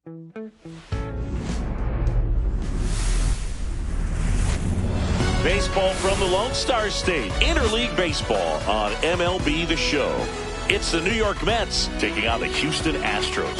Baseball from the Lone Star State. Interleague Baseball on MLB The Show. It's the New York Mets taking on the Houston Astros.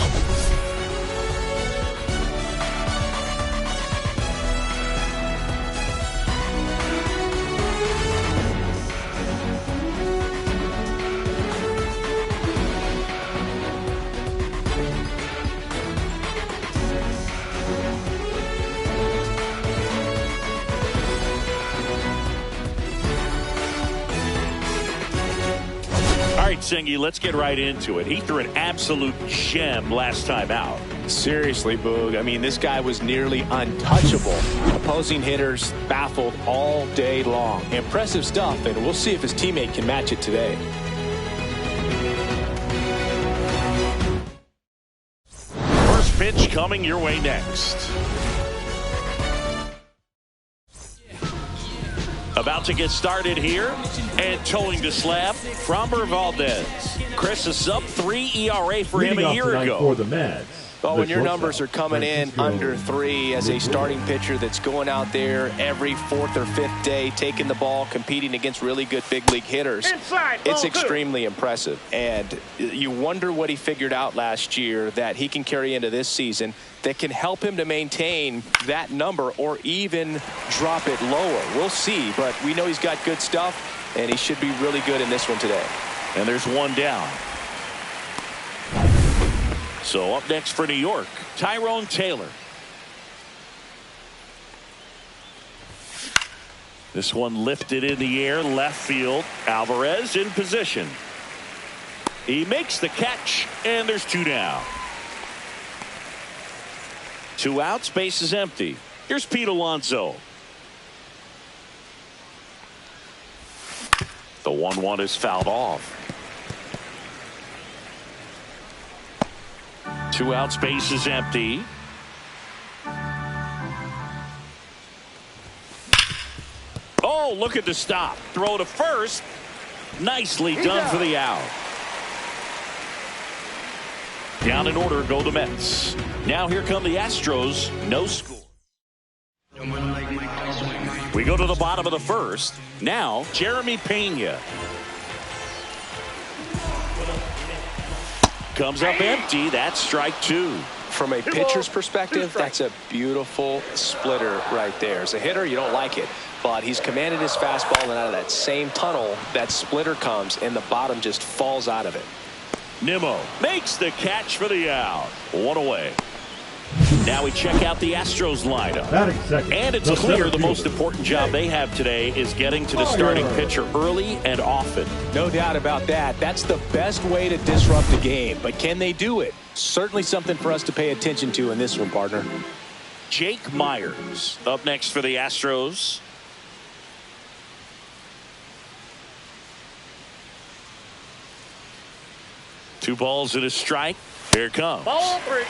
All right, Singy, let's get right into it. He threw an absolute gem last time out. Seriously, Boog. I mean, this guy was nearly untouchable. Opposing hitters baffled all day long. Impressive stuff, and we'll see if his teammate can match it today. First pitch coming your way next. About to get started here, and towing the slab, Framber Valdez. Chris, a sub-3 ERA for him a year ago. For the Mets. Well, when your numbers are coming in under 3 as a starting pitcher that's going out there every 4th or 5th day, taking the ball, competing against really good big league hitters, it's extremely impressive. And you wonder what he figured out last year that he can carry into this season that can help him to maintain that number or even drop it lower. We'll see, but we know he's got good stuff, and he should be really good in this one today. And there's one down. So up next for New York, Tyrone Taylor. This one lifted in the air, left field. Alvarez in position. He makes the catch, and there's 2 down. 2 outs, base is empty. Here's Pete Alonso. The 1-1 is fouled off. 2 outs, base is empty. Oh, look at the stop. Throw to first. Nicely done for the out. Down in order go the Mets. Now here come the Astros. No score. We go to the bottom of the first. Now Jeremy Pena. Comes up empty. That's strike 2. From a pitcher's perspective, that's a beautiful splitter right there. As a hitter, you don't like it, but he's commanded his fastball, and out of that same tunnel, that splitter comes, and the bottom just falls out of it. Nimmo makes the catch for the out. 1 away. Now we check out the Astros lineup. And it's clear the most important job they have today is getting to the starting pitcher early and often. No doubt about that. That's the best way to disrupt the game. But can they do it? Certainly something for us to pay attention to in this one, partner. Jake Myers up next for the Astros. Two balls and a strike. Here it comes. Ball 3.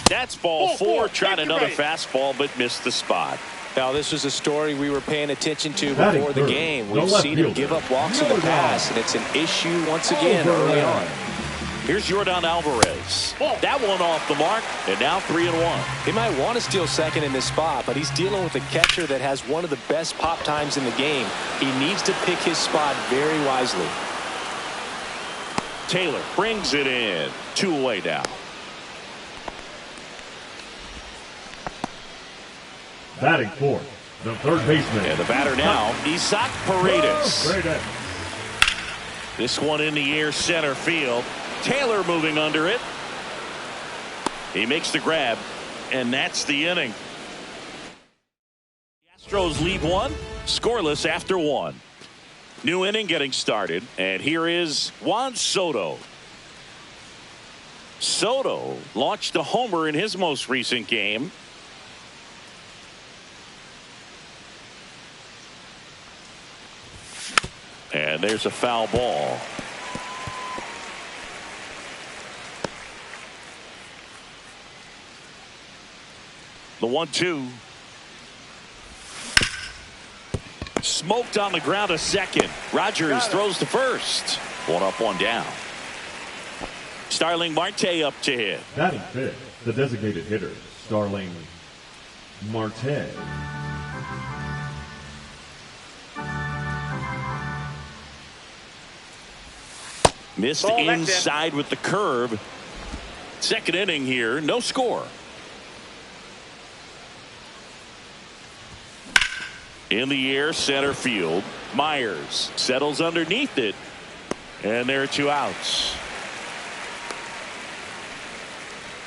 That's ball 4. Tried another fastball, but missed the spot. Now, this was a story we were paying attention to before the game. We've seen him give up walks in the past, and it's an issue once again early on. Here's Yordan Alvarez. That one off the mark, and now 3-1. He might want to steal second in this spot, but he's dealing with a catcher that has one of the best pop times in the game. He needs to pick his spot very wisely. Taylor brings it in. 2 away now. Batting fourth, the third baseman. And the batter now, Isaac Paredes. This one in the air, center field. Taylor moving under it. He makes the grab, and that's the inning. The Astros lead 1, scoreless after 1. New inning getting started, and here is Juan Soto. Soto launched a homer in his most recent game. And there's a foul ball. The 1-2. Smoked on the ground a second. Rogers throws to first. One up, one down. Starling Marte up to hit. Batting fifth, the designated hitter, Starling Marte. Missed inside with the curve. Second inning here, no score. In the air, center field. Myers settles underneath it. And there are two outs.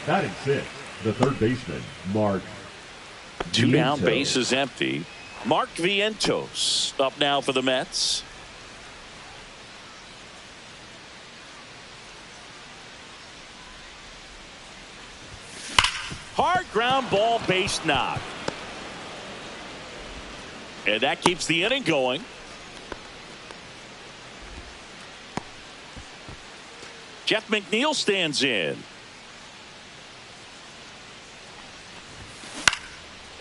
Batting sixth, the third baseman, Mark. Two down, Vientos. bases empty. Mark Vientos up now for the Mets. Hard ground ball, base knock. And that keeps the inning going. Jeff McNeil stands in.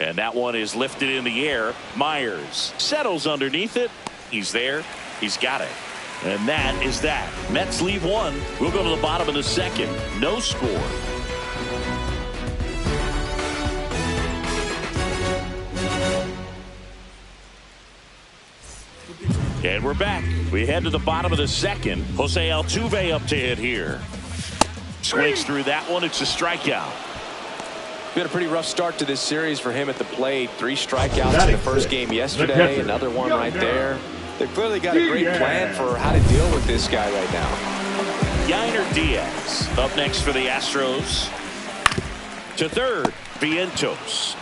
And that one is lifted in the air. Myers settles underneath it. He's there. He's got it. And that is that. Mets leave one. We'll go to the bottom of the second. No score. And we're back. We head to the bottom of the second. Jose Altuve up to hit here. Swings through that one. It's a strikeout. Been a pretty rough start to this series for him at the plate. 3 strikeouts in the first game yesterday. Another one right there. They've clearly got a great plan for how to deal with this guy right now. Yainer Diaz up next for the Astros. To third, Vientos.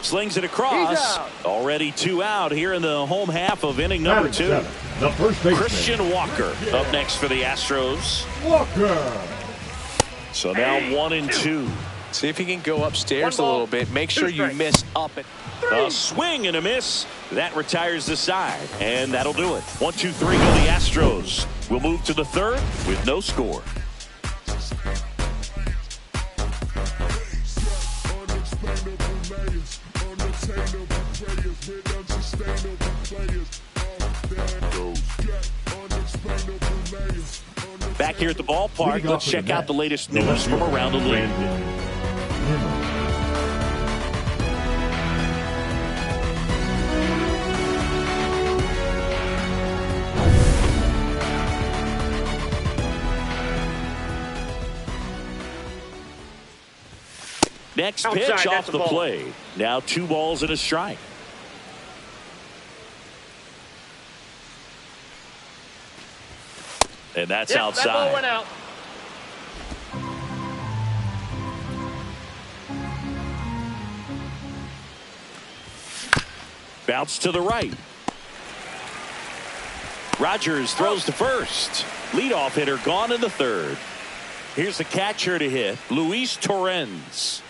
Slings it across. Already 2 out here in the home half of inning number 2. The first baseman, Christian Walker up next for the Astros. Walker. So now 1-2. See if he can go upstairs a little bit. Make sure you miss up at A swing and a miss. That retires the side. And that'll do it. 1-2-3 go the Astros. We'll move to the third with no score. Back here at the ballpark, let's check out the latest news from around the league. Next pitch off the plate. Now 2 balls and a strike. And that's outside. That ball went out. Bounce to the right. Rogers throws to first. Leadoff hitter gone in the third. Here's the catcher to hit, Luis Torrens.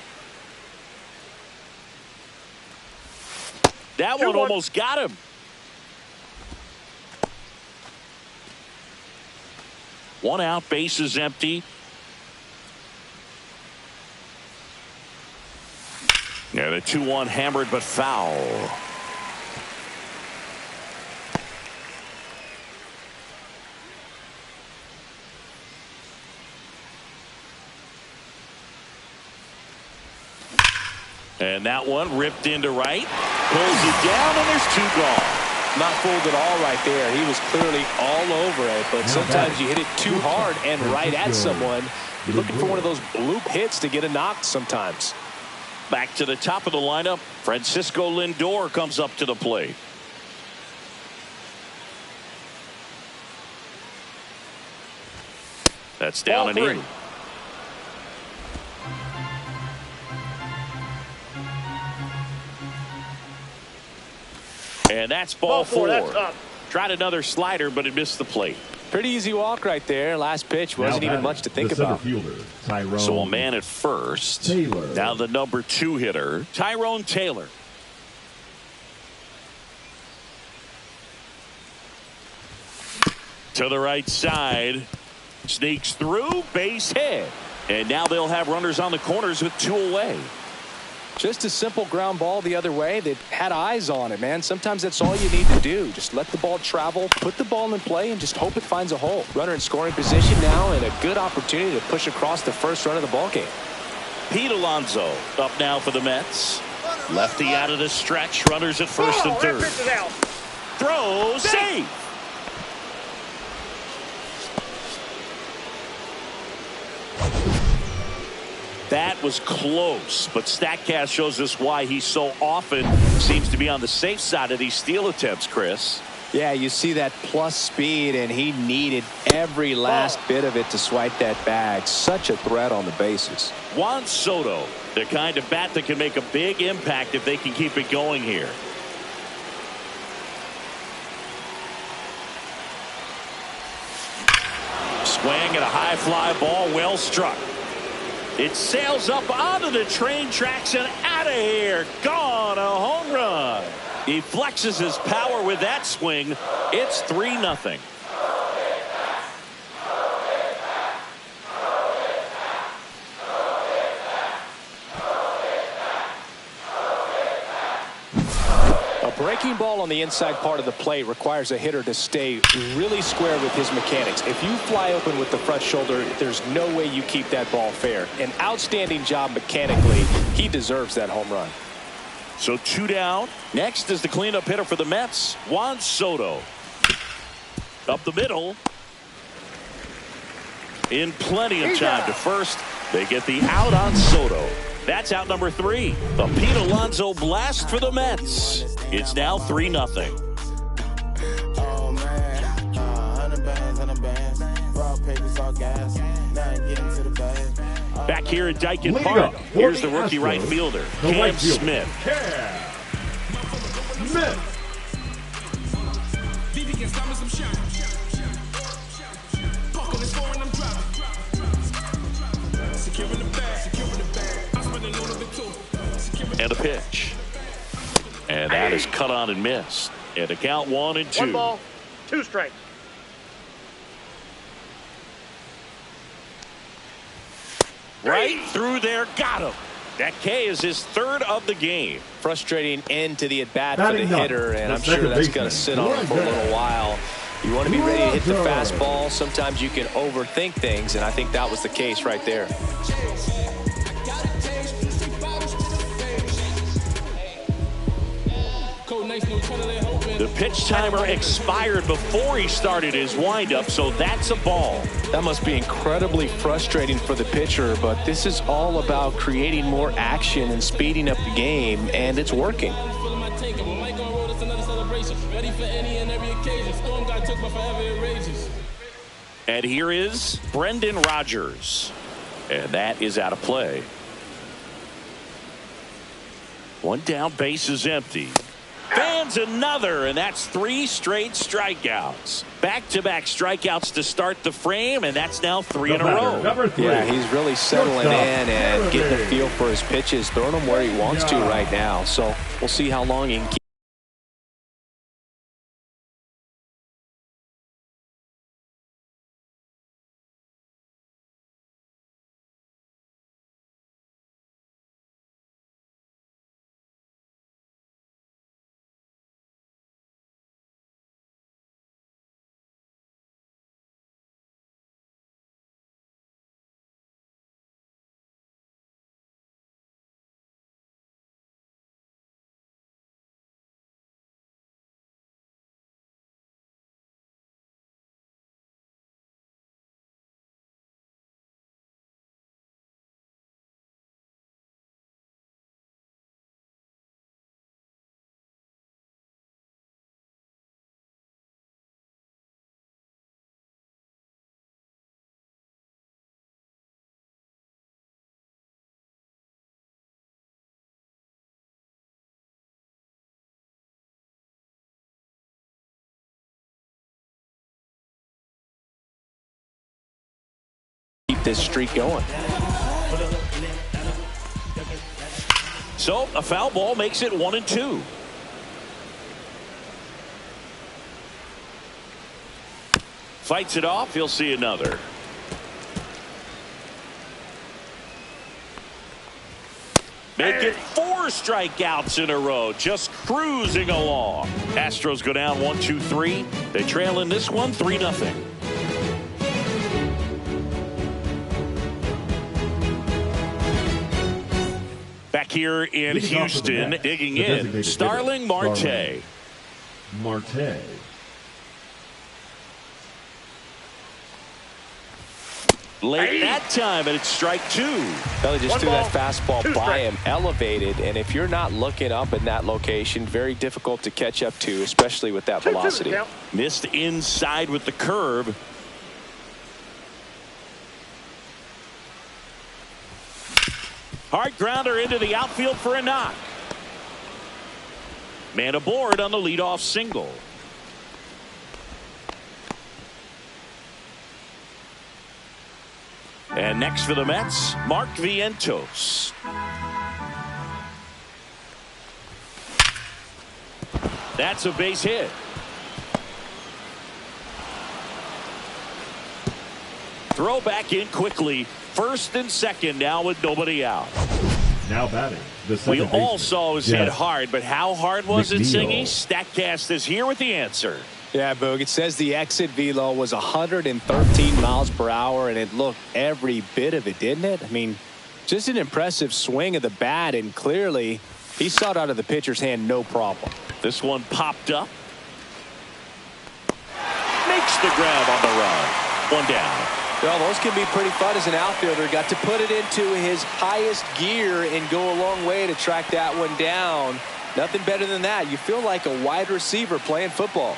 That one almost got him. One out, bases empty. And a 2-1 hammered but foul. And that one ripped into right. Pulls it down, and there's 2 gone. Not fooled at all right there. He was clearly all over it, but sometimes you hit it too hard and right at someone. You're looking for one of those bloop hits to get a knock sometimes. Back to the top of the lineup. Francisco Lindor comes up to the plate. That's down and in. And that's ball 4. That's up. Tried another slider, but it missed the plate. Pretty easy walk right there. Last pitch wasn't even much to think about. Fielder, Tyrone So a man at first. Taylor. Now the number 2 hitter, Tyrone Taylor. To the right side. Sneaks through, base hit. And now they'll have runners on the corners with 2 away. Just a simple ground ball the other way that had eyes on it, man. Sometimes that's all you need to do. Just let the ball travel, put the ball in play, and just hope it finds a hole. Runner in scoring position now, and a good opportunity to push across the first run of the ball game. Pete Alonso up now for the Mets. Lefty out of the stretch. Runners at first and third. Throw, save. That was close, but StatCast shows us why he so often seems to be on the safe side of these steal attempts, Chris. Yeah, you see that plus speed, and he needed every last bit of it to swipe that bag. Such a threat on the bases. Juan Soto, the kind of bat that can make a big impact if they can keep it going here. Swing at a high fly ball, well struck. It sails up onto the train tracks and out of here. Gone, a home run. He flexes his power with that swing. It's 3-0. Breaking ball on the inside part of the plate requires a hitter to stay really square with his mechanics. If you fly open with the front shoulder, there's no way you keep that ball fair. An outstanding job mechanically. He deserves that home run. So 2 down. Next is the cleanup hitter for the Mets, Juan Soto. Up the middle. In plenty of time to first. They get the out on Soto. That's out number 3. A Pete Alonso blast for the Mets. It's now 3-0. Oh man, 100 bands, 100 bands. Raw papers, all gas. Now I'm getting to the bag. Back here at Dyken Park, here's the rookie right fielder, Cam Smith. Smith. And a pitch. And that is cut on and missed. And a count 1-2. 1 ball, 2 strikes. Right through there, got him. That K is his 3rd of the game. Frustrating end to the at-bat for the hitter, and I'm sure that's going to sit on him for a little while. You want to be ready to hit the fastball. Sometimes you can overthink things, and I think that was the case right there. The pitch timer expired before he started his windup, so that's a ball. That must be incredibly frustrating for the pitcher, but this is all about creating more action and speeding up the game, and it's working. And here is Brendan Rodgers. And that is out of play. 1 down, base is empty. Fans another, and that's 3 straight strikeouts. Back-to-back strikeouts to start the frame, and that's now 3 in a row. Number 3. Yeah, he's really settling in and getting a feel for his pitches, throwing them where he wants to right now. So we'll see how long he can keep. This streak going. So a foul ball makes it 1-2. Fights it off. He'll see another. Make it 4 strikeouts in a row, just cruising along. Astros go down 1-2-3. They trail in this one 3-0. Back here in Houston, digging in, Starling Marte. Late that time, and it's strike 2. Belly just threw that fastball by him, elevated, and if you're not looking up in that location, very difficult to catch up to, especially with that velocity. Missed inside with the curve. Hard grounder into the outfield for a knock. Man aboard on the leadoff single. And next for the Mets, Mark Vientos. That's a base hit. Throw back in quickly. First and second now with nobody out. Now batting. We all saw his hit hard, but how hard was it, Singy? StatCast is here with the answer. Yeah, Boog, it says the exit velo was 113 miles per hour, and it looked every bit of it, didn't it? I mean, just an impressive swing of the bat, and clearly he saw it out of the pitcher's hand, no problem. This one popped up. Makes the grab on the run. One down. Well, those can be pretty fun as an outfielder. Got to put it into his highest gear and go a long way to track that one down. Nothing better than that. You feel like a wide receiver playing football.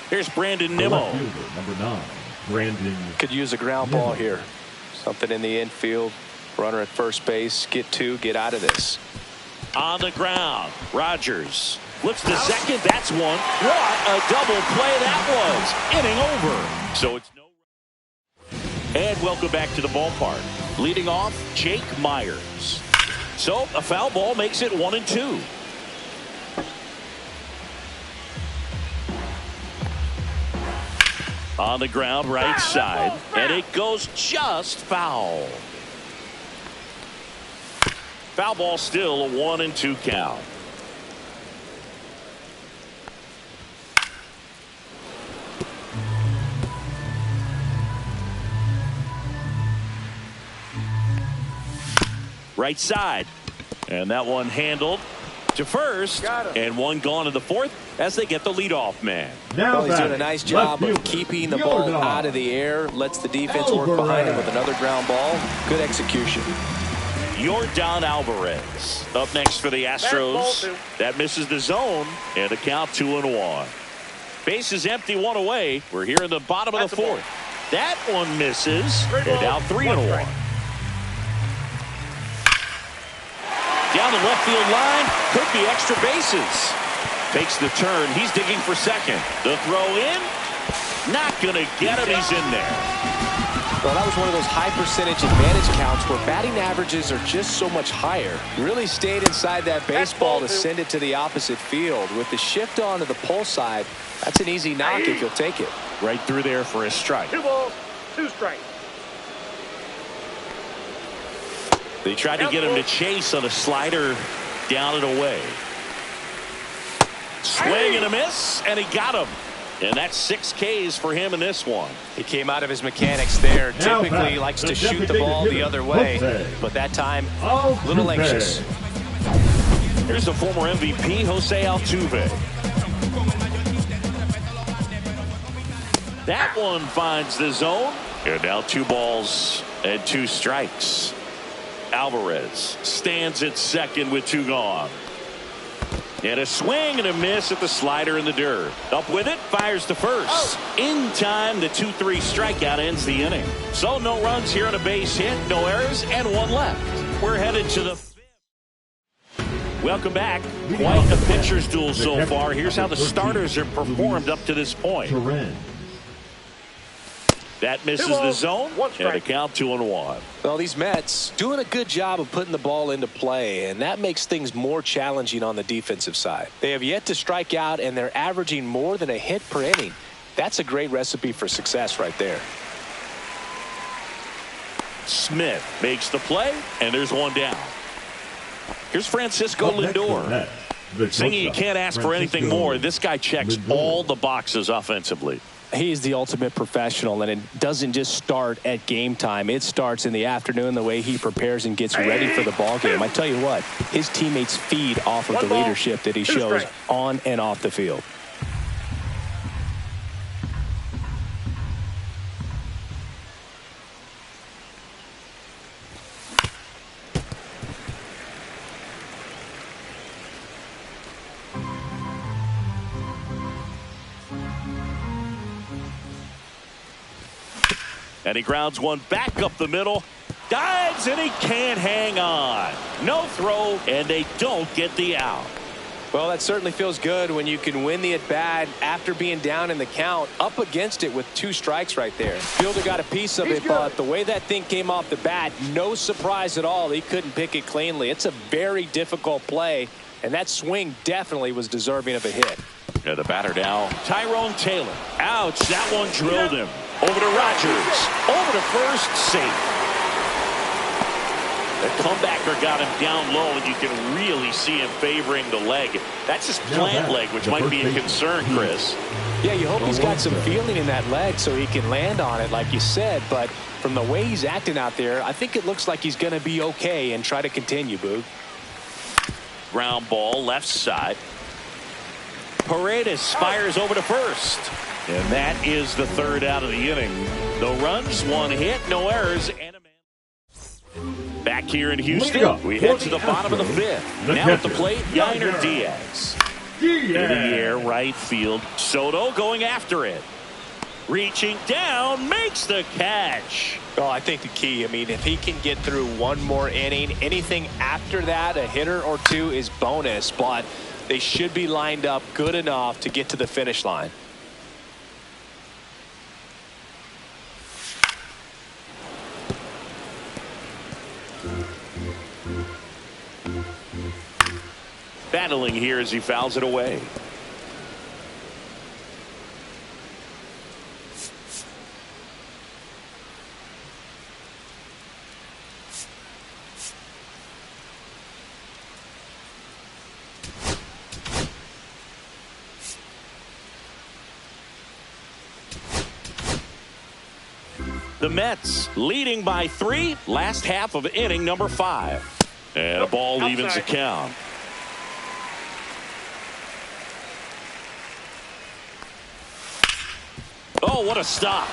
Here's Brandon Nimmo. Number 9, Brandon. Could use a ground ball here. Something in the infield. Runner at first base. Get 2. Get out of this. On the ground. Rogers flips to second. That's one. What a double play that was. Inning over. So it's no. And welcome back to the ballpark. Leading off, Jake Myers. So a foul ball makes it 1-2. On the ground, right side, and it goes just foul. Foul ball, still a 1-2 count. Right side, and that one handled to first, and one gone in the fourth as they get the leadoff man. Well, he's doing a nice job of keeping the ball out of the air, lets the defense work behind him with another ground ball. Good execution. Yordan Alvarez up next for the Astros. That misses the zone, and a count 2-1. Base is empty, one away. We're here in the bottom of the fourth. That one misses. They're down 3-1. Down the left field line, could be extra bases. Takes the turn, he's digging for second. The throw in, not gonna get him, he's in there. Well, that was one of those high percentage advantage counts where batting averages are just so much higher. Really stayed inside that baseball to send it to the opposite field. With the shift on to the pull side, that's an easy knock if you'll take it. Right through there for a strike. 2 balls, 2 strikes. They tried to get him to chase on a slider down and away. Swing and a miss, and he got him. And that's 6 Ks for him in this one. He came out of his mechanics there. Typically he likes to shoot the ball the other way, but that time a little anxious. Here's the former MVP, Jose Altuve. That one finds the zone. And now 2 balls and 2 strikes. Alvarez stands at second with 2 gone. And a swing and a miss at the slider in the dirt. Up with it, fires to first. In time, the 2-3 strikeout ends the inning. So no runs here on a base hit, no errors, and 1 left. We're headed to the 5th. Welcome back. Quite a pitcher's duel so far. Here's how the starters have performed up to this point. That misses the zone, and a count 2-1. Well, these Mets doing a good job of putting the ball into play, and that makes things more challenging on the defensive side. They have yet to strike out, and they're averaging more than a hit per inning. That's a great recipe for success right there. Smith makes the play, and there's one down. Here's Francisco Lindor. Thinking you can't ask for anything more. This guy checks all the boxes offensively. He's the ultimate professional, and it doesn't just start at game time. It starts in the afternoon, the way he prepares and gets ready for the ball game. I tell you what, his teammates feed off of the leadership that he shows on and off the field. And he grounds one back up the middle. Dives, and he can't hang on. No throw, and they don't get the out. Well, that certainly feels good when you can win the at-bat after being down in the count, up against it with 2 strikes right there. Fielder got a piece of it, but the way that thing came off the bat, no surprise at all. He couldn't pick it cleanly. It's a very difficult play, and that swing definitely was deserving of a hit. Yeah, the batter now, Tyrone Taylor. Ouch, that one drilled him. Over to Rogers. Over to first, safe. The comebacker got him down low, and you can really see him favoring the leg. That's his plant leg, which might be a concern, Chris. Yeah, you hope he's got some feeling in that leg so he can land on it, like you said. But from the way he's acting out there, I think it looks like he's going to be okay and try to continue, Boog. Ground ball, left side. Paredes fires over to first. And that is the 3rd out of the inning. No runs, 1 hit, no errors, and a man. Back here in Houston, we head to the bottom of the 5th. Now at the plate, Yainer Diaz. In the air, right field. Soto going after it. Reaching down, makes the catch. Oh, I think the key, I mean, if he can get through one more inning, anything after that, a hitter or 2 is bonus. But they should be lined up good enough to get to the finish line. Battling here as he fouls it away. The Mets leading by 3, last half of inning number 5. And a ball evens the count. Oh, what a stop.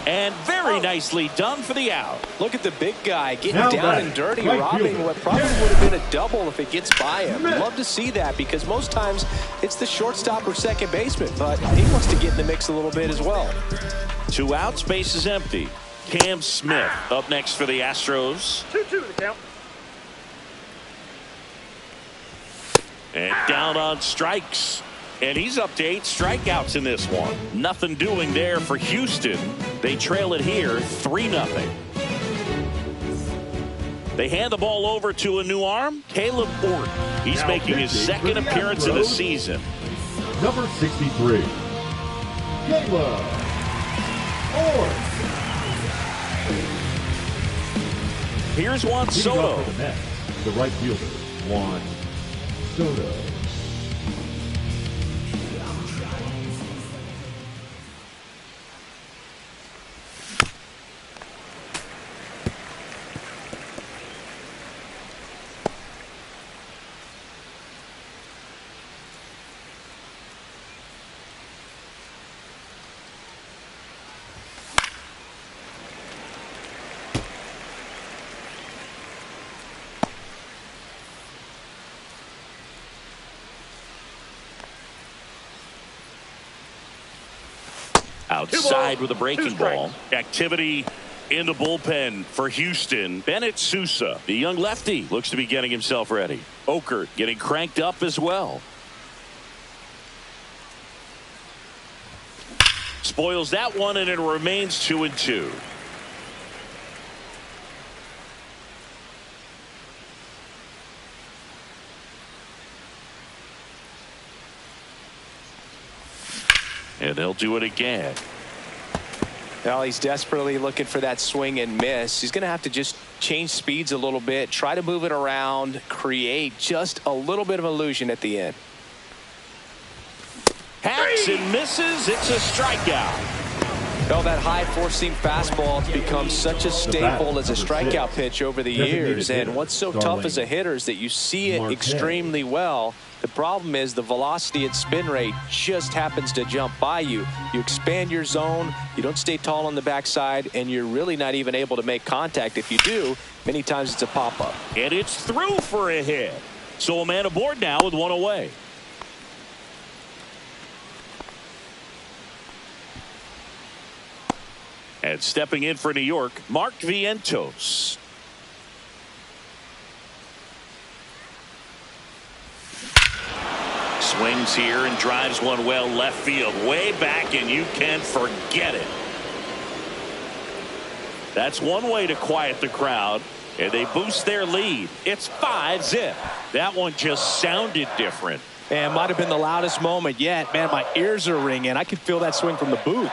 And very nicely done for the out. Look at the big guy getting down and dirty, robbing what probably would have been a double if it gets by him. Love to see that, because most times it's the shortstop or second baseman, but he wants to get in the mix a little bit as well. 2 outs, base is empty. Cam Smith up next for the Astros. 2-2 the count. And down on strikes. And he's up to 8 strikeouts in this one. Nothing doing there for Houston. They trail it here 3-0. They hand the ball over to a new arm, Caleb Orton. He's making his 2nd appearance of the season. Number 63, Caleb Orton. Here's Juan Soto. The right fielder, Juan Soto. Outside with a breaking ball. Activity in the bullpen for Houston. Bennett Sousa, the young lefty, looks to be getting himself ready. Okert getting cranked up as well. Spoils that one, and it remains 2-2. And they'll do it again. Well, he's desperately looking for that swing and miss. He's going to have to just change speeds a little bit, try to move it around, create just a little bit of illusion at the end. Hacks and misses. It's a strikeout. Well, that high four-seam fastball has become such a staple as a strikeout pitch over the years. And what's so tough as a hitter is that you see it extremely well. The problem is the velocity and spin rate just happens to jump by you. You expand your zone, you don't stay tall on the backside, and you're really not even able to make contact. If you do, many times it's a pop-up. And it's through for a hit. So a man aboard now with one away. And stepping in for New York, Mark Vientos. Swings here and drives one well left field, way back, and you can forget it. That's one way to quiet the crowd, and they boost their lead. It's 5-zip. That one just sounded different. And might have been the loudest moment yet. Man, my ears are ringing. I could feel that swing from the booth.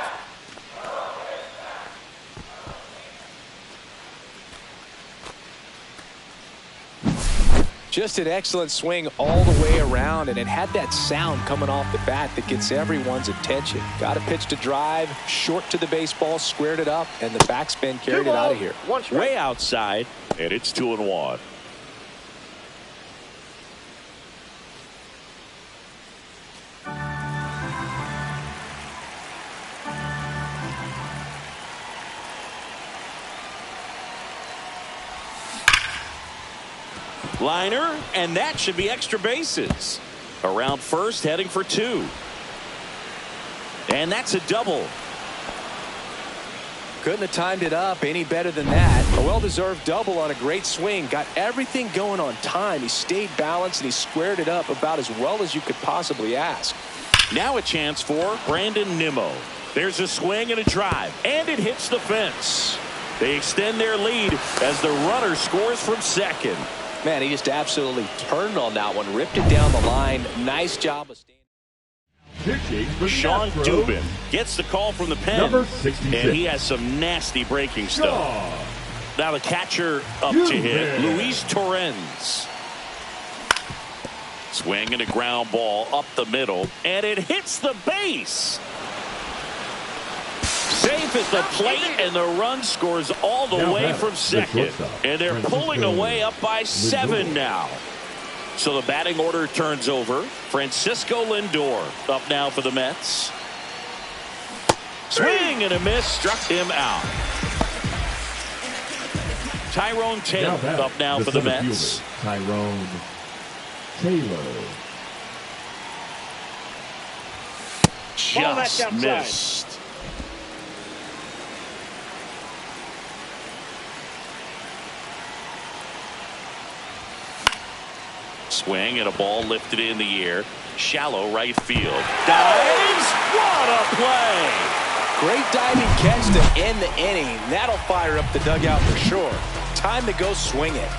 Just an excellent swing all the way around, and it had that sound coming off the bat that gets everyone's attention. Got a pitch to drive, short to the baseball, squared it up, and the backspin carried it out of here. Way outside, and it's 2-1. Liner, and that should be extra bases. Around first, heading for 2. And that's a double. Couldn't have timed it up any better than that. A well-deserved double on a great swing. Got everything going on time. He stayed balanced, and he squared it up about as well as you could possibly ask. Now a chance for Brandon Nimmo. There's a swing and a drive, and it hits the fence. They extend their lead as the runner scores from second. Man, he just absolutely turned on that one, ripped it down the line. Nice job of standing. Sean Dubin gets the call from the pen, Number 66. and he has some nasty breaking stuff. Now the catcher up to hit, Luis Torrens. Swing and a ground ball up the middle, and it hits the base. Safe at the plate, and the run scores all the way from second. And they're pulling away up by 7 now. So the batting order turns over. Francisco Lindor up now for the Mets. Swing and a miss, struck him out. Tyrone Taylor up now for the Mets. Tyrone Taylor. Just missed. Swing and a ball lifted in the air. Shallow right field. Dives. What a play. Great diving catch to end the inning. That'll fire up the dugout for sure. Time to go swing it.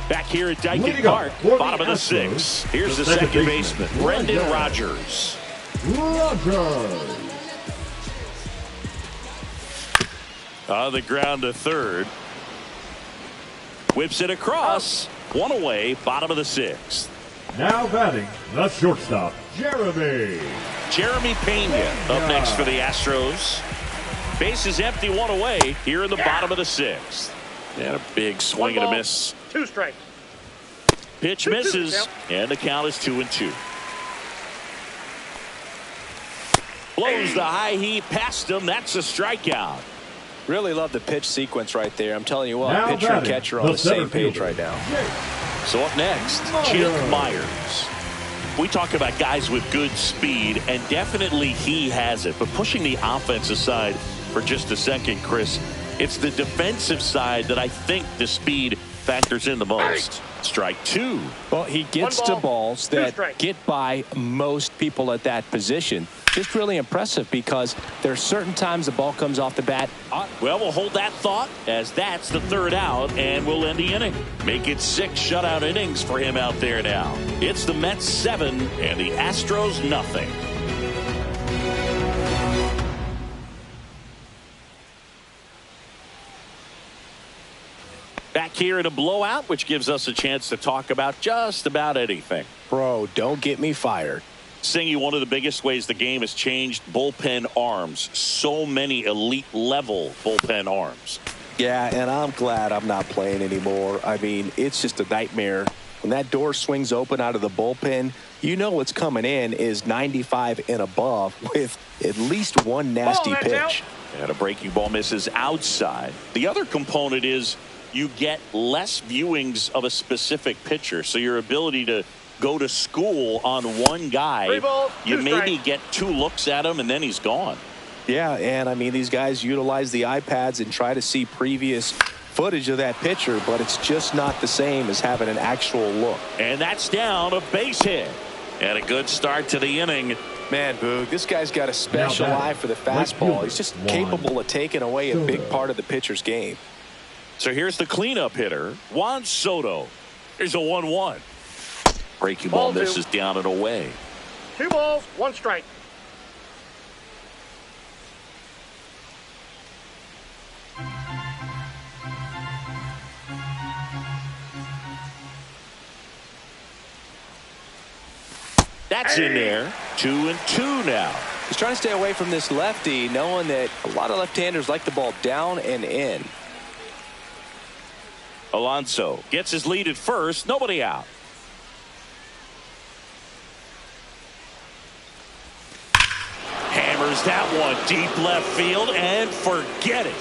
Back here at Dyken Park, bottom of the 6th. Here's the second baseman, Brendan Rodgers. On the ground to third. Whips it across. One away, bottom of the 6th. Now batting, the shortstop, Jeremy Pena up next for the Astros. Base is empty, one away here in the bottom of the 6th. And a big swing and a miss. 2 strikes. Pitch misses, and the count is 2-2. Blows the high heat past him. That's a strikeout. Really love the pitch sequence right there. I'm telling you what, now pitcher and catcher on the same page right now. So up next, Jake Myers. We talk about guys with good speed, and definitely he has it. But pushing the offense aside for just a second, Chris, it's the defensive side that I think the speed factors in the most. Strike two. Well, he gets to balls that get by most people at that position. Just really impressive because there's certain times the ball comes off the bat. Well, we'll hold that thought as that's the third out, and we'll end the inning. Make it 6 shutout innings for him out there now. It's the Mets 7 and the Astros nothing. Back here in a blowout, which gives us a chance to talk about just about anything. Bro, don't get me fired. Singy, one of the biggest ways the game has changed, bullpen arms. So many elite level bullpen arms. Yeah, and I'm glad I'm not playing anymore. I mean, it's just a nightmare. When that door swings open out of the bullpen, you know what's coming in is 95 and above with at least one nasty pitch. And a breaking ball misses outside. The other component is you get less viewings of a specific pitcher. So your ability to go to school on one guy, you maybe get 2 looks at him and then he's gone. Yeah, and I mean, these guys utilize the iPads and try to see previous footage of that pitcher, but it's just not the same as having an actual look. And that's down, a base hit. And a good start to the inning. Man, Boog, this guy's got a special eye for the fastball. He's just capable of taking away a big part of the pitcher's game. So here's the cleanup hitter, Juan Soto. Here's a 1-1. Breaking ball misses down and away. 2 balls, 1 strike. That's in there. 2-2 now. He's trying to stay away from this lefty, knowing that a lot of left-handers like the ball down and in. Alonso gets his lead at first. Nobody out. Hammers that one deep left field and forget it.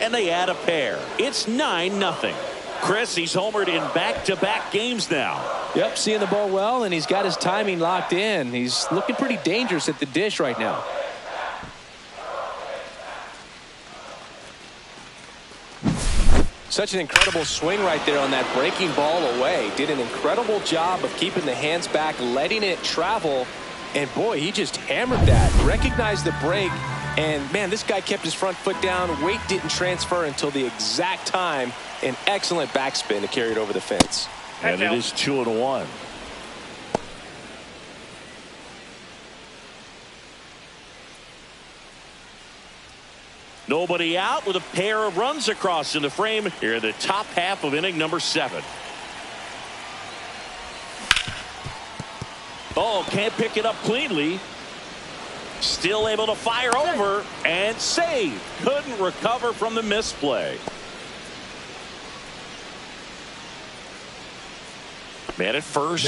And they add a pair. It's 9-0. Chris, he's homered in back-to-back games now. Yep, seeing the ball well, and he's got his timing locked in. He's looking pretty dangerous at the dish right now. Such an incredible swing right there on that breaking ball away. Did an incredible job of keeping the hands back, letting it travel. And boy, he just hammered that. Recognized the break. And man, this guy kept his front foot down. Weight didn't transfer until the exact time. An excellent backspin to carry it over the fence. And it is 2-1. Nobody out with a pair of runs across in the frame here in the top half of inning number 7. Oh, can't pick it up cleanly. Still able to fire over and save. Couldn't recover from the misplay. Man at first,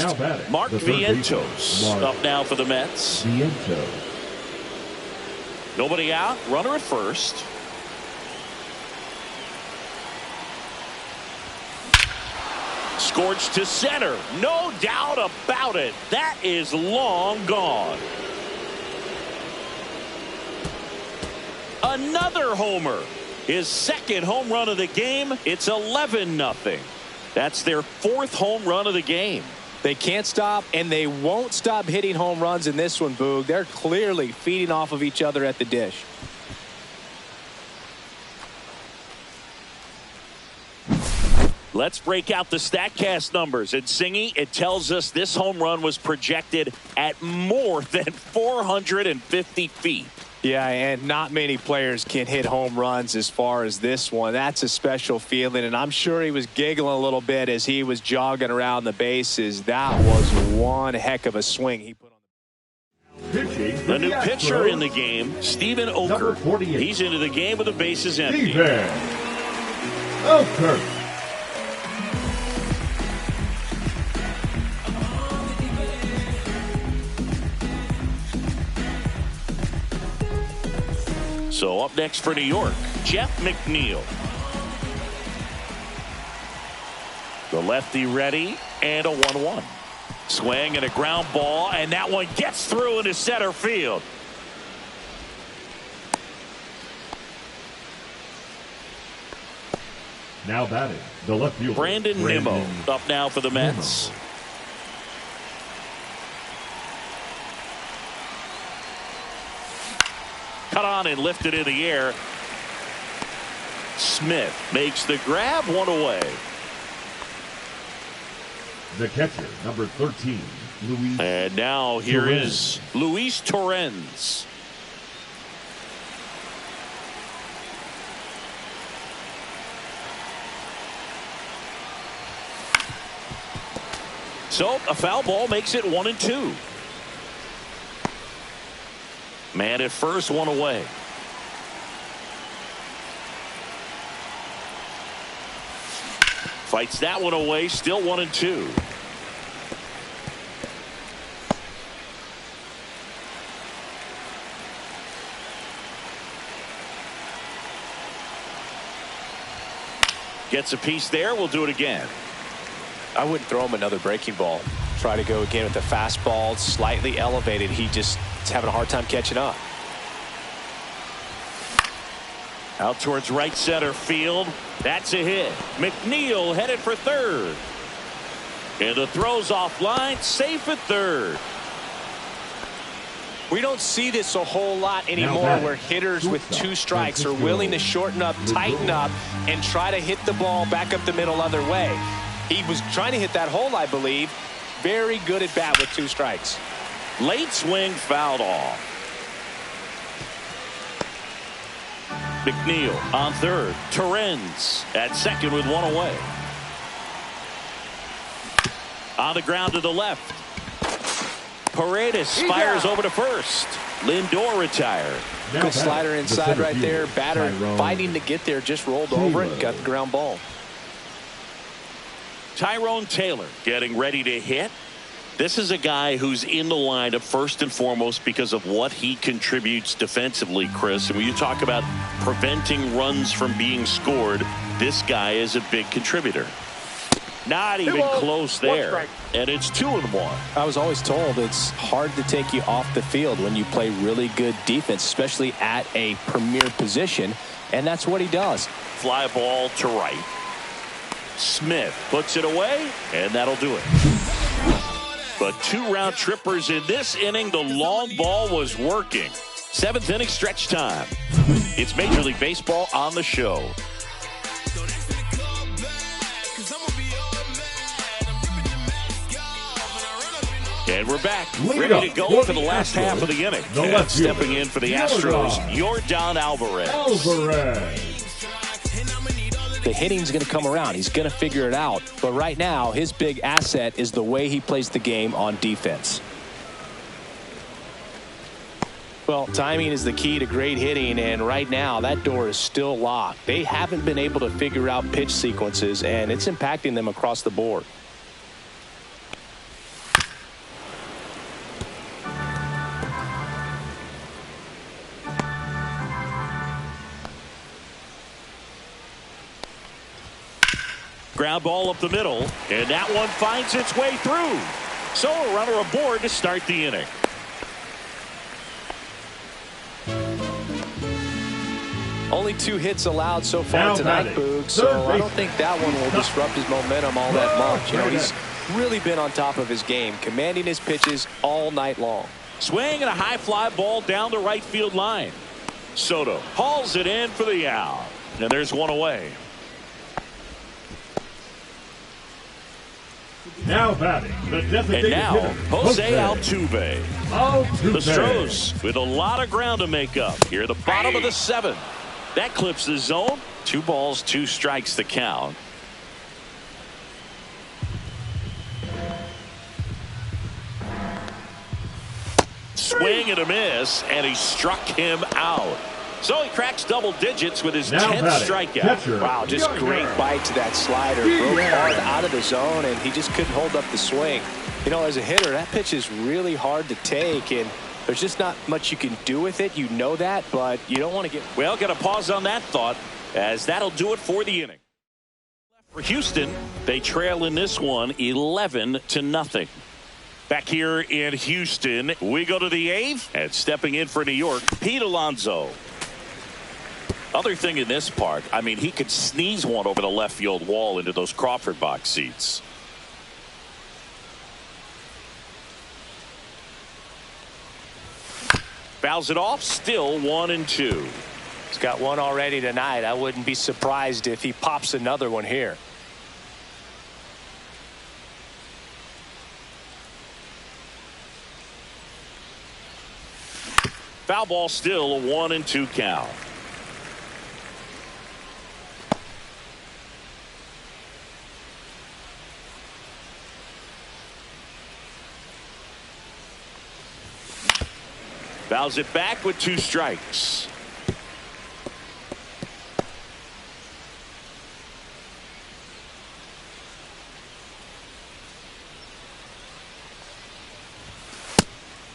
Mark Vientos up now for the Mets. Nobody out, runner at first. Scorched to center. No doubt about it. That is long gone. Another homer. His second home run of the game. It's 11-0. That's their 4th home run of the game. They can't stop, and they won't stop hitting home runs in this one, Boog. They're clearly feeding off of each other at the dish. Let's break out the StatCast numbers. And Singy, it tells us this home run was projected at more than 450 feet. Yeah, and not many players can hit home runs as far as this one. That's a special feeling, and I'm sure he was giggling a little bit as he was jogging around the bases. That was one heck of a swing he put on. The new pitcher in the game, Steven Oker. He's into the game with the bases empty. Steven Oker. So up next for New York, Jeff McNeil. The lefty ready, and a 1-1. Swing and a ground ball, and that one gets through into center field. Now batting, the left fielder, Brandon Nimmo up now for the Mets. Cut on and lifted in the air. Smith makes the grab, one away. The catcher, number 13, Luis. And now here is Luis Torrens. So a foul ball makes it 1-2. Man at first, one away. Fights that one away, still 1-2. Gets a piece there. We'll do it again. I wouldn't throw him another breaking ball. Try to go again with the fastball, slightly elevated. He just is having a hard time catching up. Out towards right center field. That's a hit. McNeil headed for third. And the throw's offline, safe at third. We don't see this a whole lot anymore where hitters with 2 strikes are willing to shorten up, tighten up, and try to hit the ball back up the middle other way. He was trying to hit that hole, I believe. Very good at bat with 2 strikes. Late swing fouled off. McNeil on third. Torrens at second with 1 away. On the ground to the left. Paredes fires over to first. Lindor retired. Good slider inside right there. Batter fighting to get there, just rolled over it and got the ground ball. Tyrone Taylor getting ready to hit. This is a guy who's in the lineup first and foremost because of what he contributes defensively, Chris. And when you talk about preventing runs from being scored, this guy is a big contributor. Not even close there. And it's 2-1. I was always told it's hard to take you off the field when you play really good defense, especially at a premier position. And that's what he does. Fly ball to right. Smith puts it away, and that'll do it. But 2 round trippers in this inning. The long ball was working. 7th inning stretch time. It's Major League Baseball on the show. And we're back, ready to go for the last half of the inning. And stepping in for the Astros, Yordan Alvarez. The hitting's going to come around. He's going to figure it out. But right now, his big asset is the way he plays the game on defense. Well, timing is the key to great hitting, and right now that door is still locked. They haven't been able to figure out pitch sequences, and it's impacting them across the board. Ground ball up the middle, and that one finds its way through. So a runner aboard to start the inning. Only 2 hits allowed so far tonight, Boog, so I don't think that one will disrupt his momentum all that much. You know, he's really been on top of his game, commanding his pitches all night long. Swing and a high fly ball down the right field line. Soto hauls it in for the out, and there's 1 away. Now batting, the designated and now, hitter, Jose Altuve. The Stros with a lot of ground to make up here at the bottom of the 7th. That clips the zone. 2 balls, 2 strikes the count. Swing and a miss, and he struck him out. So he cracks double digits with his 10th strikeout. Wow, just great bite to that slider. Broke hard out of the zone, and he just couldn't hold up the swing. You know, as a hitter, that pitch is really hard to take, and there's just not much you can do with it. You know that, but you don't want to get... Well, got to pause on that thought, as that'll do it for the inning. For Houston, they trail in this one 11-0. Back here in Houston, we go to the 8th, and stepping in for New York, Pete Alonso. Other thing in this part, I mean, he could sneeze one over the left field wall into those Crawford box seats. Fouls it off, still 1-2. He's got one already tonight. I wouldn't be surprised if he pops another one here. Foul ball, still a 1-2 count. Fouls it back with 2 strikes.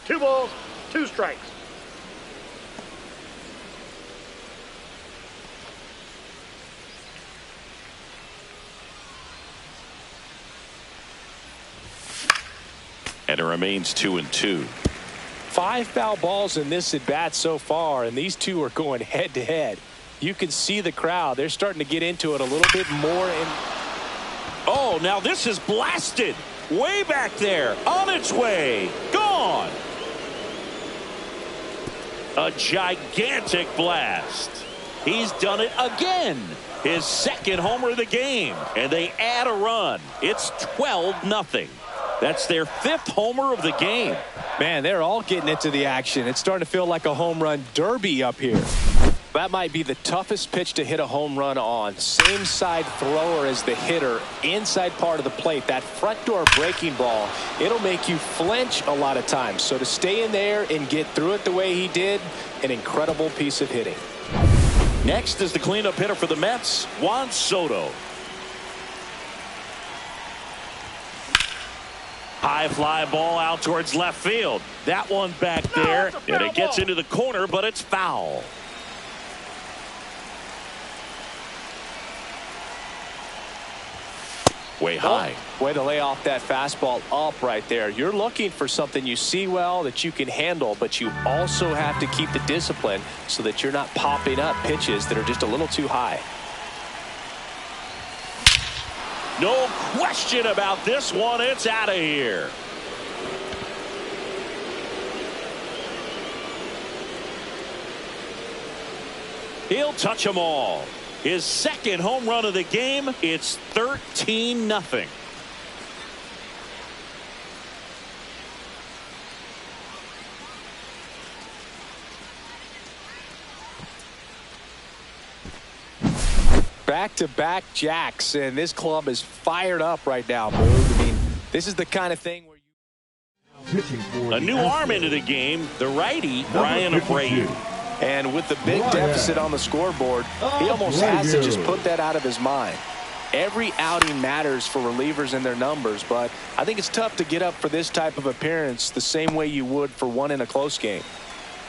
Two balls, 2 strikes. And it remains 2-2. 5 foul balls in this at bat so far, and these two are going head to head. You can see the crowd. They're starting to get into it a little bit more. Oh, now this is blasted. Way back there. On its way. Gone. A gigantic blast. He's done it again. His second homer of the game. And they add a run. It's 12-0. That's their 5th homer of the game. Man, they're all getting into the action. It's starting to feel like a home run derby up here. That might be the toughest pitch to hit a home run on. Same side thrower as the hitter, inside part of the plate. That front door breaking ball, it'll make you flinch a lot of times. So to stay in there and get through it the way he did, an incredible piece of hitting. Next is the cleanup hitter for the Mets, Juan Soto. High fly ball out towards left field. That one back there, and it gets into the corner, but it's foul. Way high. Way to lay off that fastball up right there. You're looking for something you see well that you can handle, but you also have to keep the discipline so that you're not popping up pitches that are just a little too high. No question about this one. It's out of here. He'll touch them all. His second home run of the game. It's 13-0. Back-to-back jacks, and this club is fired up right now, Boog. I mean, this is the kind of thing where you... A new arm into the game, the righty, Brian Abreu. And with the big deficit on the scoreboard, he almost has to just put that out of his mind. Every outing matters for relievers and their numbers, but I think it's tough to get up for this type of appearance the same way you would for one in a close game.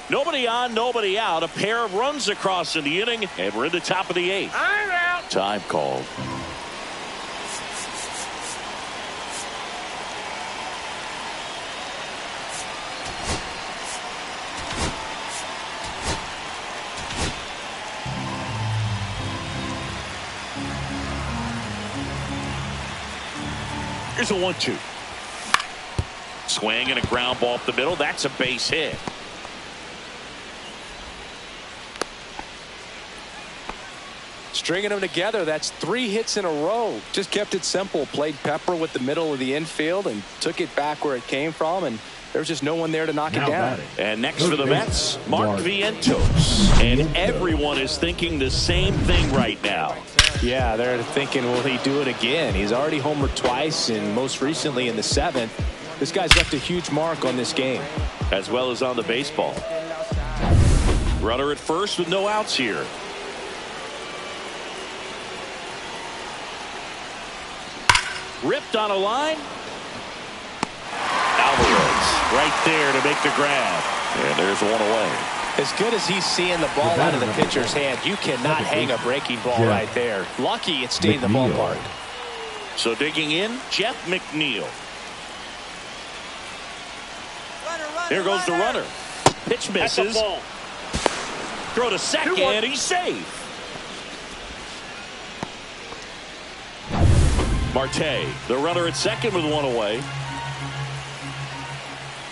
Nobody on, nobody out. A pair of runs across in the inning, and we're in the top of the 8th. I'm out. Time called. Here's a 1-2. Swing and a ground ball up the middle. That's a base hit. Stringing them together, that's 3 hits in a row. Just kept it simple. Played pepper with the middle of the infield and took it back where it came from, and there's just no one there to knock it down. And next for the Mets, Mark Vientos. And everyone is thinking the same thing right now. Yeah, they're thinking, will he do it again? He's already homered twice, and most recently in the 7th. This guy's left a huge mark on this game. As well as on the baseball. Runner at first with no outs here. Ripped on a line. Alvarez right there to make the grab. And there's one away. As good as he's seeing the ball out of the pitcher's hand, you cannot hang a breaking ball right there. Lucky it stayed in the ballpark. So digging in, Jeff McNeil. Here goes the runner. Pitch misses. Throw to second, and he's safe. Marte, the runner at second with one away.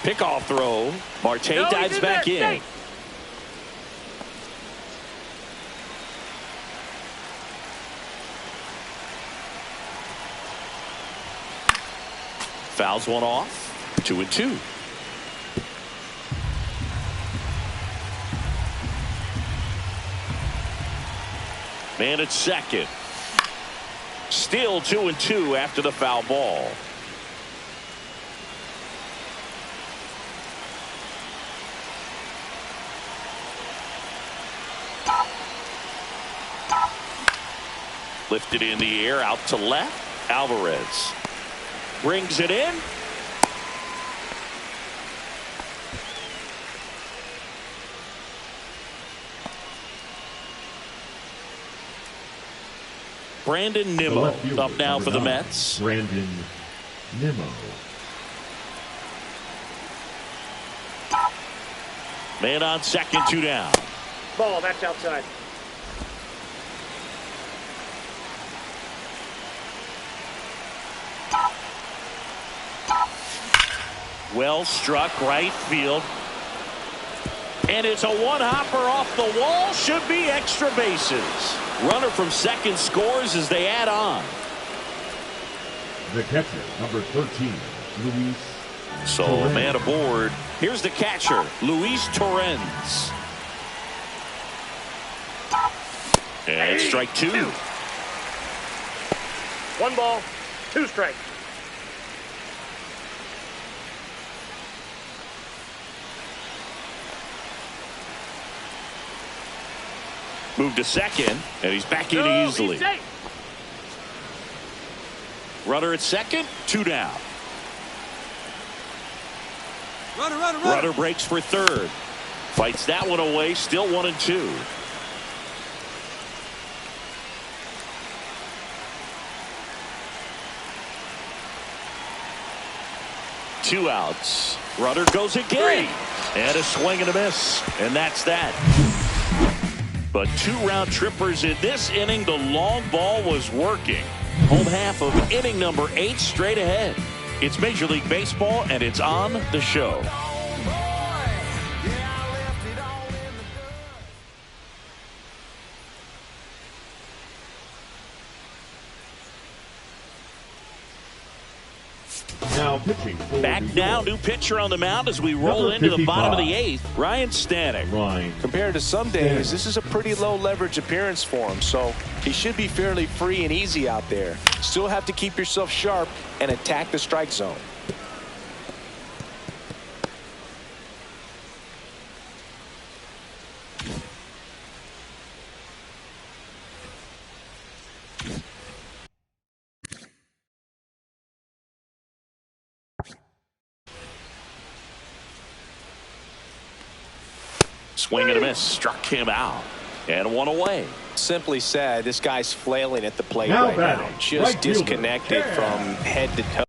Pickoff throw. Marte dives back in. Fouls one off. 2-2. Man at second. Still 2-2 after the foul ball. Lifted in the air out to left. Alvarez brings it in. Brandon Nimmo up now for the Mets. Brandon Nimmo. Man on second, 2 down. Ball, that's outside. Well struck right field. And it's a one-hopper off the wall. Should be extra bases. Runner from second scores as they add on. The catcher, number 13, Luis. So Torrens. Man aboard. Here's the catcher, Luis Torrens. And strike 2. 1 ball, 2 strikes. Move to second, and he's back in easily. Runner at second, 2 down. Runner breaks for third. Fights that one away, still 1-2. Two outs. Runner goes again. And a swing and a miss. And that's that. But 2 round trippers in this inning. The long ball was working. Home half of inning number 8 straight ahead. It's Major League Baseball, and it's on the show. Now pitching. Back now, new pitcher on the mound as we roll into the bottom of the 8th. Ryan Stanek. Compared to some days, this is a pretty low leverage appearance for him, so he should be fairly free and easy out there. Still have to keep yourself sharp and attack the strike zone. Swing and a miss. Struck him out. And 1 away. Simply said, this guy's flailing at the plate Now right now. Just right disconnected from head to toe.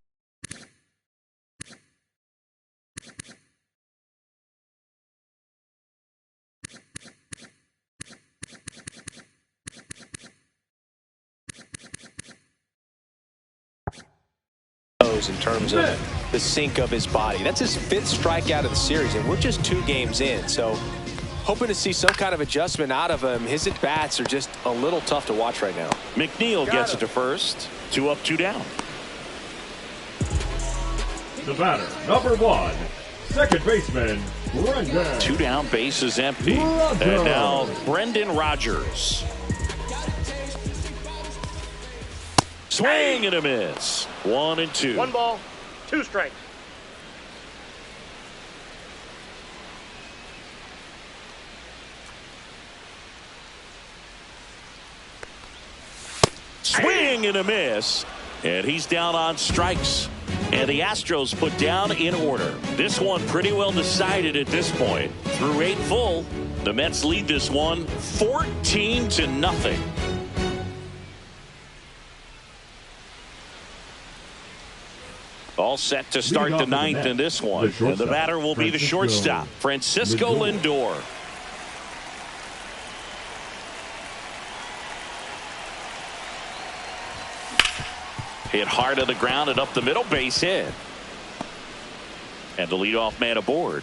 In terms of the sink of his body. That's his 5th strikeout of the series, and we're just 2 games in. So hoping to see some kind of adjustment out of him. His at-bats are just a little tough to watch right now. McNeil gets it to first. 2 up, 2 down. The batter, number 1, second baseman, Brendan. 2 down, base is empty. Rogers. And now Brendan Rodgers. Swing and a miss. 1-2. 1 ball, 2 strikes. Swing and a miss. And he's down on strikes. And the Astros put down in order. This one pretty well decided at this point. Through 8 full, the Mets lead this one 14-0. All set to start the 9th in this one. And the batter will be the shortstop, Francisco Lindor. Hit hard to the ground and up the middle, base hit. And the leadoff man aboard.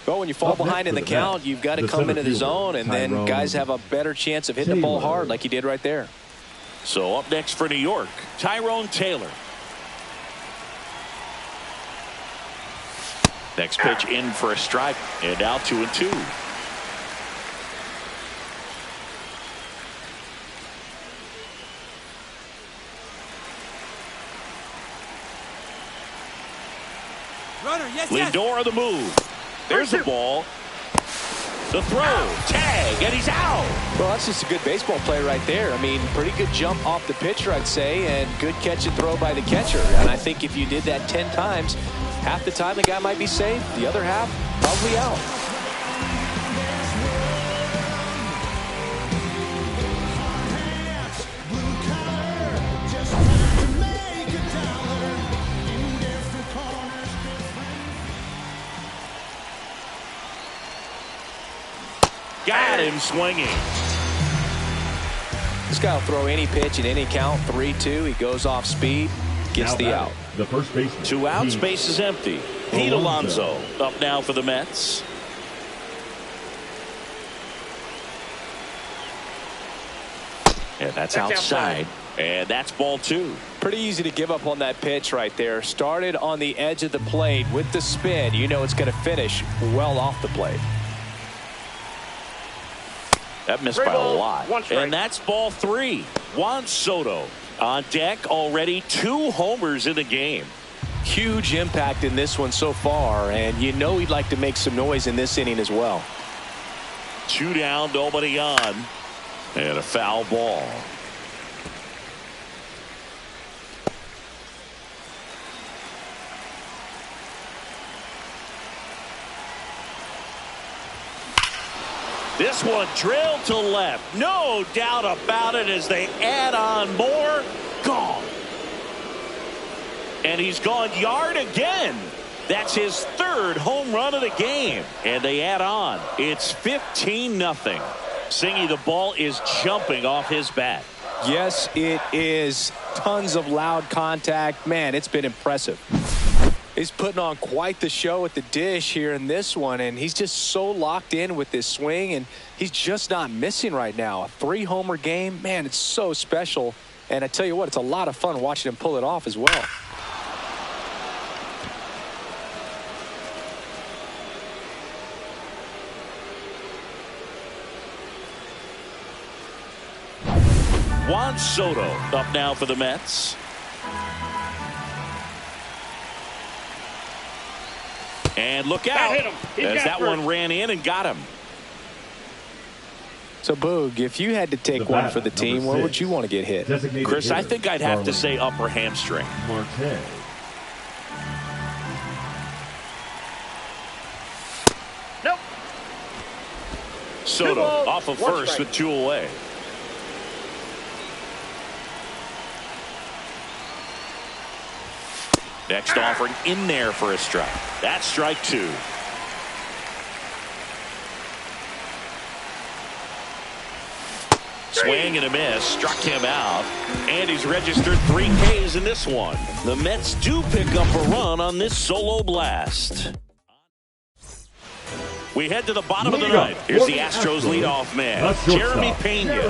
Well, when you fall behind in the count, you've got to come into the zone, and then guys have a better chance of hitting the ball hard like he did right there. So up next for New York, Tyrone Taylor. Next pitch in for a strike, and now 2-2. Runner, yes, Lindor the move. There's the ball. The throw, tag, and he's out. Well, that's just a good baseball play right there. I mean, pretty good jump off the pitcher, I'd say, and good catch and throw by the catcher. And I think if you did that 10 times, half the time the guy might be safe. The other half, probably out. Got him swinging. This guy will throw any pitch in any count. 3-2. He goes off speed, gets the out. The first baseman. 2 outs, base is empty. Pete Alonso up now for the Mets. And that's outside. And that's ball 2. Pretty easy to give up on that pitch right there. Started on the edge of the plate with the spin. You know it's going to finish well off the plate. That missed by a lot. And that's ball 3. Juan Soto on deck, already 2 homers in the game. Huge impact in this one so far, and you know he'd like to make some noise in this inning as well. 2 down, nobody on, and a foul ball. This one drilled to left. No doubt about it as they add on more. Gone. And he's gone yard again. That's his 3rd home run of the game. And they add on. It's 15-0. Singy, the ball is jumping off his bat. Yes, it is. Tons of loud contact. Man, it's been impressive. He's putting on quite the show at the dish here in this one, and he's just so locked in with this swing, and he's just not missing right now. A 3-homer game, man, it's so special. And I tell you what, it's a lot of fun watching him pull it off as well. Juan Soto up now for the Mets. And look out as that one ran in and got him. So, Boog, if you had to take one for the team, where would you want to get hit? Chris, I think I'd have to say upper hamstring. Marte. Nope. Soto off of first with 2 away. Next offering in there for a strike. That's strike 2. Swing and a miss. Struck him out. And he's registered 3 Ks in this one. The Mets do pick up a run on this solo blast. We head to the bottom of the ninth. Here's the Astros leadoff man, Jeremy Pena.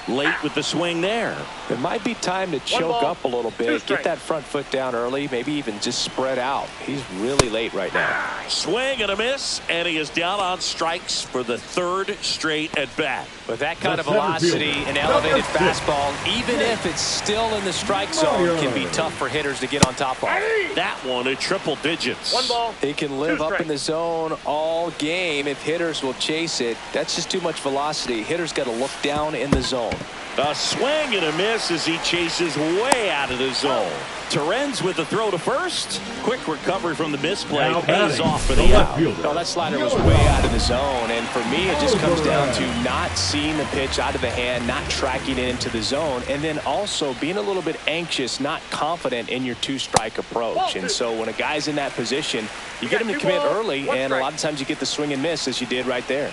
Late with the swing there. It might be time to choke up a little bit. Get that front foot down early. Maybe even just spread out. He's really late right now. Swing and a miss, and he is down on strikes for the 3rd straight at bat. With that kind of velocity and elevated fastball, even if it's still in the strike zone, can be tough for hitters to get on top of. That one in triple digits. 1 ball. He can live up in the zone all game if hitters will chase it. That's just too much velocity. Hitters got to look down in the zone. out. A swing and a miss as he chases way out of the zone. Terens with the throw to first. Quick recovery from the misplay. Pays off for the out. No, that slider was way out of the zone, and for me it just comes down to not seeing the pitch out of the hand, not tracking it into the zone, and then also being a little bit anxious, not confident in your two-strike approach. And so when a guy's in that position, you get him to commit early, and a lot of times you get the swing and miss as you did right there.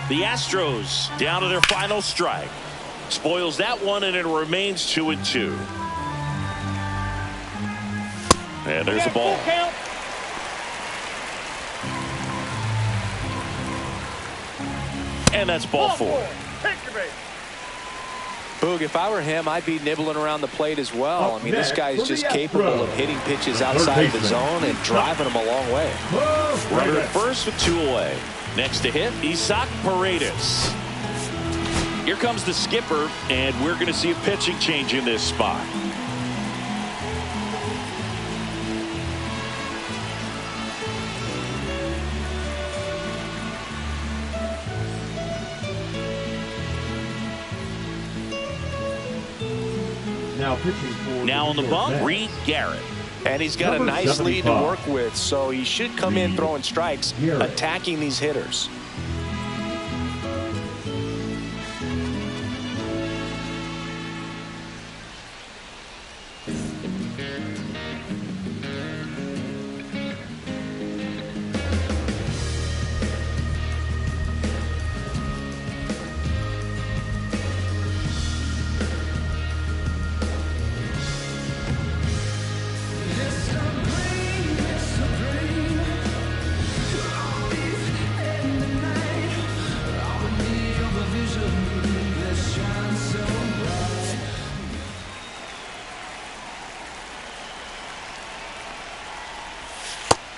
The Astros down to their final strike. Spoils that one, and it remains 2-2. And there's a ball. And that's ball 4. Boog, if I were him, I'd be nibbling around the plate as well. I mean, this guy's just capable of hitting pitches outside of the zone and driving them a long way. Runner at first with 2 away. Next to hit, Isaac Paredes. Here comes the skipper, and we're going to see a pitching change in this spot. Now on the bump, Reed Garrett. And he's got a nice lead to work with, so he should come in throwing strikes, attacking these hitters.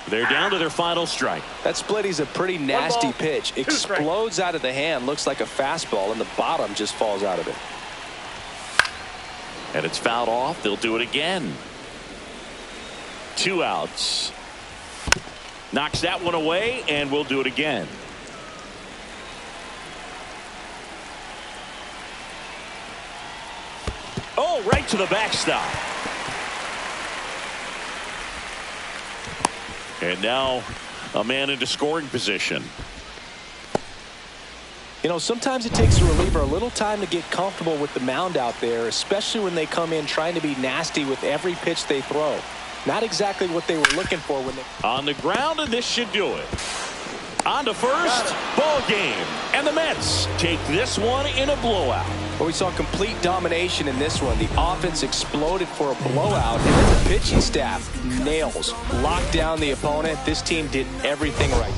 They're down to their final strike. That splitty's a pretty nasty pitch. Explodes out of the hand, looks like a fastball, and the bottom just falls out of it. And it's fouled off. They'll do it again. 2 outs. Knocks that one away, and we'll do it again. Oh, right to the backstop. And now a man into scoring position. You know, sometimes it takes a reliever a little time to get comfortable with the mound out there, especially when they come in trying to be nasty with every pitch they throw. Not exactly what they were looking for when they... On the ground, and this should do it. On to first, ball game. And the Mets take this one in a blowout. Well, we saw complete domination in this one. The offense exploded for a blowout, and then the pitching staff nails. Locked down the opponent. This team did everything right.